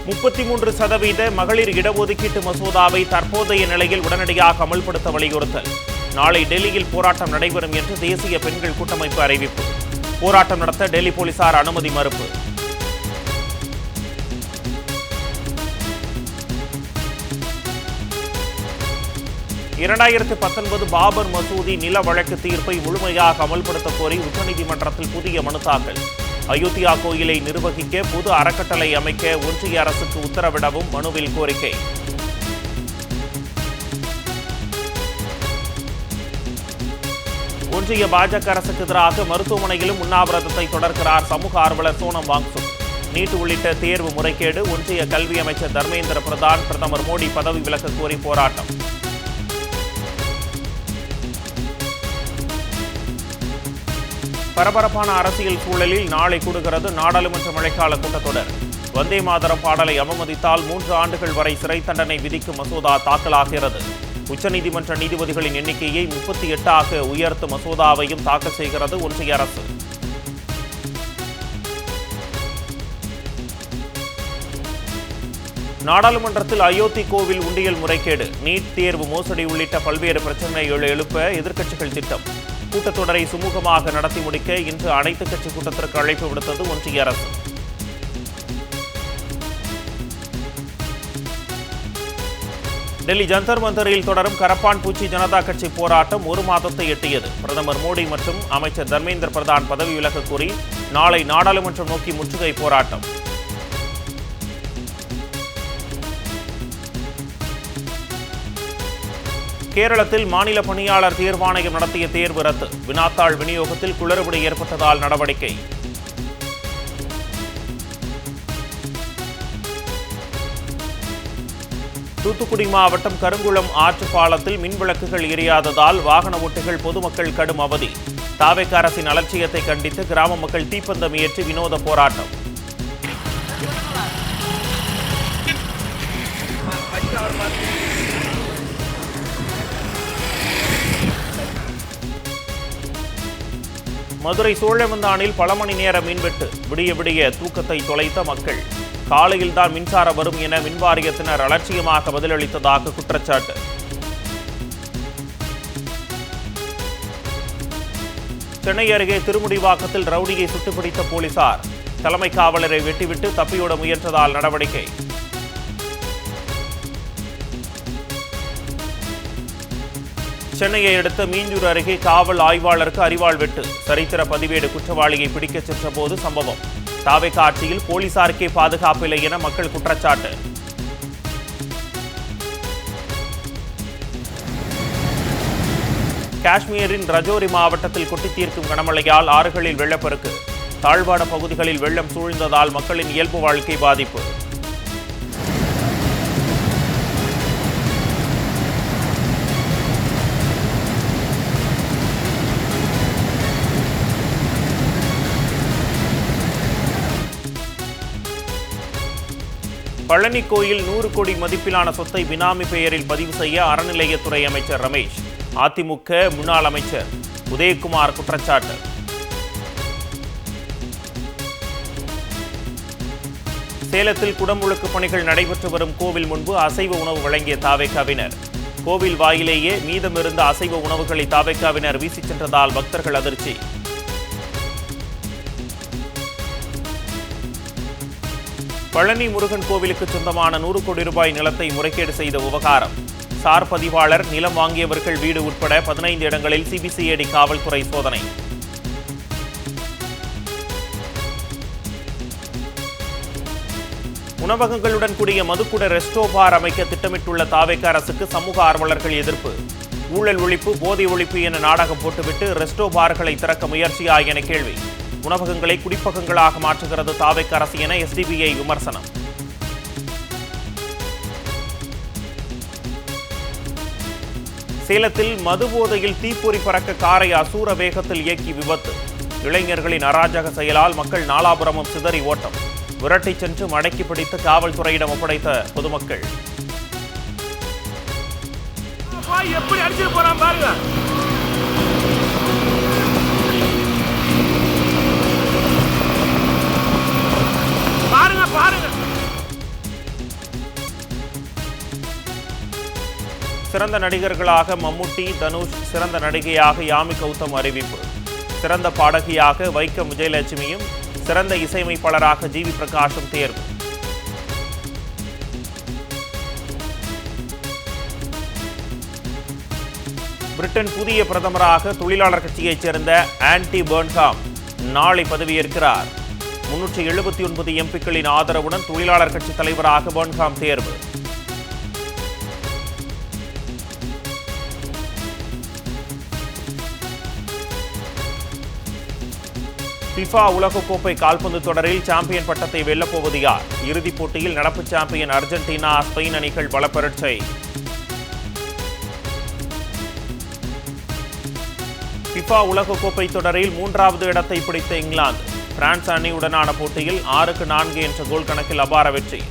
33% மகளிர் இடஒதுக்கீட்டு மசோதாவை தற்போதைய நிலையில் உடனடியாக அமல்படுத்த வலியுறுத்தல். நாளை டெல்லியில் போராட்டம் நடைபெறும் என்று தேசிய பெண்கள் கூட்டமைப்பு அறிவிப்பு. போராட்டம் நடத்த டெல்லி போலீசார் அனுமதி மறுப்பு. (2019) பாபர் மசூதி நில வழக்கு தீர்ப்பை முழுமையாக அமல்படுத்த கோரி உச்சநீதிமன்றத்தில் புதிய மனு தாக்கல். அயோத்தியா கோயிலை நிர்வகிக்க பொது அறக்கட்டளை அமைக்க ஒன்றிய அரசுக்கு உத்தரவிடவும் மனுவில் கோரிக்கை. ஒன்றிய பாஜக அரசுக்கு எதிராக மருத்துவமனையிலும் உண்ணாவிரதத்தை தொடர்கிறார் சமூக ஆர்வலர் சோனம் வாங்சுக். நீட் உள்ளிட்ட தேர்வு முறைகேடு, ஒன்றிய கல்வி அமைச்சர் தர்மேந்திர பிரதான் பிரதமர் மோடி பதவி விலக கோரி போராட்டம். பரபரப்பான அரசியல் சூழலில் நாளை கூடுகிறது நாடாளுமன்ற மழைக்கால கூட்டத்தொடர். வந்தே மாதரம் பாடலை அவமதித்தால் 3 ஆண்டுகள் வரை சிறை தண்டனை விதிக்கும் மசோதா தாக்கலாகிறது. உச்சநீதிமன்ற நீதிபதிகளின் எண்ணிக்கையை 38 உயர்த்தும் மசோதாவையும் தாக்கல் செய்கிறது ஒன்றிய அரசு. நாடாளுமன்றத்தில் அயோத்தி கோவில் உண்டியல் முறைகேடு, நீட் தேர்வு மோசடி உள்ளிட்ட பல்வேறு பிரச்சனைகளை எழுப்ப எதிர்க்கட்சிகள் திட்டம். கூட்டத்தொடரை சுமூகமாக நடத்தி முடிக்க இன்று அனைத்துக் கட்சி கூட்டத்திற்கு அழைப்பு விடுத்தது ஒன்றிய அரசு. டெல்லி ஜந்தர் மந்தரில் தொடரும் கரப்பான் பூச்சி ஜனதா கட்சி போராட்டம் 1 மாதத்தை எட்டியது. பிரதமர் மோடி மற்றும் அமைச்சர் தர்மேந்திர பிரதான் பதவி விலக கோரி நாளை நாடாளுமன்றம் நோக்கி முற்றுகை போராட்டம். கேரளத்தில் மாநில பணியாளர் தேர்வாணையம் நடத்திய தேர்வு ரத்து. வினாத்தாள் விநியோகத்தில் குளறுபடி ஏற்பட்டதால் நடவடிக்கை. தூத்துக்குடி மாவட்டம் கருங்குளம் ஆற்று பாலத்தில் மின்விளக்குகள் எரியாததால் வாகன ஓட்டிகள் பொதுமக்கள் கடும் அவதி. தாவேக அரசின் அலட்சியத்தை கண்டித்து கிராம மக்கள் தீப்பந்தம் ஏற்றி வினோத போராட்டம். மதுரை சோழவந்தானில் பல மணி நேர மின்வெட்டு. விடிய விடிய தூக்கத்தை தொலைத்த மக்கள். காலையில்தான் மின்சாரம் வரும் என மின்வாரியத்தினர் அலட்சியமாக பதிலளித்ததாக குற்றச்சாட்டு. சென்னை அருகே திருமுடிவாக்கத்தில் ரவுடியை சுட்டுப்பிடித்த போலீசார். தலைமை காவலரை வெட்டிவிட்டு தப்பியோட முயன்றதால் நடவடிக்கை. சென்னையை அடுத்த மீஞ்சூர் அருகே காவல் ஆய்வாளருக்கு அரிவாள் வெட்டு. சரித்திர பதிவேடு குற்றவாளியை பிடிக்கச் சென்ற போது சம்பவம். தாவேக ஆட்சியில் போலீசாருக்கே பாதுகாப்பில்லை என மக்கள் குற்றச்சாட்டு. காஷ்மீரின் ரஜோரி மாவட்டத்தில் கொட்டித் தீர்க்கும் கனமழையால் ஆறுகளில் வெள்ளப்பெருக்கு. தாழ்வான பகுதிகளில் வெள்ளம் சூழ்ந்ததால் மக்களின் இயல்பு வாழ்க்கை பாதிப்பு. பழனி கோயில் 100 கோடி மதிப்பிலான சொத்தை பினாமி பெயரில் பதிவு செய்ய அறநிலையத்துறை அமைச்சர் ரமேஷ். அதிமுக முன்னாள் அமைச்சர் உதயகுமார் குற்றச்சாட்டு. சேலத்தில் குடமுழுக்கு பணிகள் நடைபெற்று வரும் கோவில் முன்பு அசைவ உணவு வழங்கிய தாவேகாவினர். கோவில் வாயிலேயே மீதமிருந்த அசைவ உணவுகளை தாவேகாவினர் வீசிச் சென்றதால் பக்தர்கள் அதிர்ச்சி. பழனி முருகன் கோவிலுக்கு சொந்தமான 100 கோடி ரூபாய் நிலத்தை முறைகேடு செய்த விவகாரம். சார் பதிவாளர், நிலம் வாங்கியவர்கள் வீடு உட்பட 15 இடங்களில் சிபிசிஐடி காவல்துறை சோதனை. உணவகங்களுடன் கூடிய மதுக்குட ரெஸ்டோ பார் அமைக்க திட்டமிட்டுள்ள தாவேக அரசுக்கு சமூக ஆர்வலர்கள் எதிர்ப்பு. ஊழல் ஒழிப்பு, போதை ஒழிப்பு என நாடகம் போட்டுவிட்டு ரெஸ்டோ பார்களை திறக்க முயற்சியா என கேள்வி. உணவகங்களை குடிப்பகங்களாக மாற்றுகிறது தாவேக அரசு என எஸ்டிபிஐ விமர்சனம். சேலத்தில் மது போதையில் தீப்பொறி பறக்க காரை அசூர வேகத்தில் இயக்கி விபத்து. இளைஞர்களின் அராஜக செயலால் மக்கள் நாலாபுரமும் சிதறி ஓட்டம். விரட்டி சென்று மடக்கி பிடித்து காவல்துறையிடம் ஒப்படைத்த பொதுமக்கள். எப்படி அடிச்சு போறான் பாருங்க. சிறந்த நடிகர்களாக மம்முட்டி, தனுஷ், சிறந்த நடிகையாக யாமி கௌதம் அறிவிப்பு. சிறந்த பாடகியாக வைக்கம் விஜயலட்சுமியும், சிறந்த இசையமைப்பாளராக ஜி வி பிரகாஷும் தேர்வு. பிரிட்டன் புதிய பிரதமராக தொழிலாளர் கட்சியைச் சேர்ந்த ஆன்டி பெர்ன்ஹாம் நாளை பதவியேற்கிறார். 379 எம்பிக்களின் ஆதரவுடன் தொழிலாளர் கட்சி தலைவராக பெர்ன்ஹாம் தேர்வு. ஃபிஃபா உலகக்கோப்பை கால்பந்து தொடரில் சாம்பியன் பட்டத்தை வெல்லப்போவது யார்? இறுதிப் போட்டியில் நடப்பு சாம்பியன் அர்ஜென்டினா, ஸ்பெயின் அணிகள் பலப்பரட்சை. ஃபிஃபா உலகக்கோப்பை தொடரில் 3வது இடத்தை பிடித்த இங்கிலாந்து பிரான்ஸ் அணியுடனான போட்டியில் 6-4 என்ற கோல் கணக்கில் அபார வெற்றி.